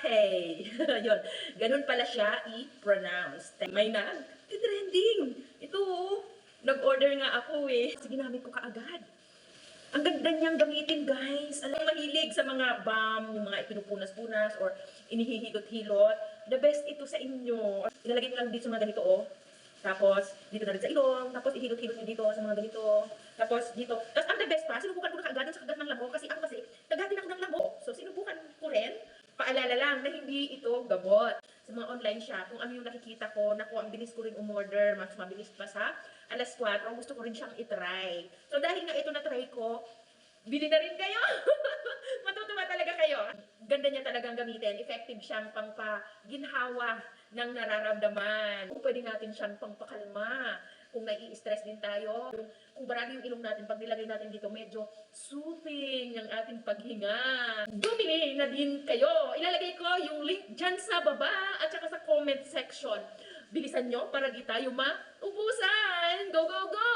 Hey! Yun. Ganun pala siya i-pronounce. May trending. Ito, nag-order nga ako eh. Kasi ginamit ko kaagad. Ang ganda niyang gamitin, guys. Alam, mahilig sa mga balm, yung mga ipinupunas-punas or inihihilot-hilot. The best ito sa inyo. Ilalagay ko lang dito sa mga ganito, oh. Tapos, dito na rin sa ilong. Tapos, ihilot-hilot nyo dito sa mga ganito. Tapos, dito. Tapos, ang the best pa, sinubukan ko na kaagad sa kagat ng lamok. Kasi ako kasi, naghatin ako ng lamok. So, sinubukan ko rin. Paalala lang na hindi ito gamot. Sa mga online shop, kung ano yung nakikita ko, naku, ang bilis ko rin umorder, mas mabilis pa sa alas 4, gusto ko rin siyang itry. So dahil nga ito na-try ko, bili na rin kayo. Matutuwa talaga kayo. Ganda niya talagang gamitin. Effective siyang pangpaginhawa ng nararamdaman. Pwede natin siyang pangpakalma. Kung nai-stress din tayo, kung barali yung ilong natin, pag nilagay natin dito, medyo soothing ang ating paghinga. Bumili na din kayo. Ilalagay ko yung link dyan sa baba at saka sa comment section. Bilisan nyo para di tayo maubusan. Go, go, go!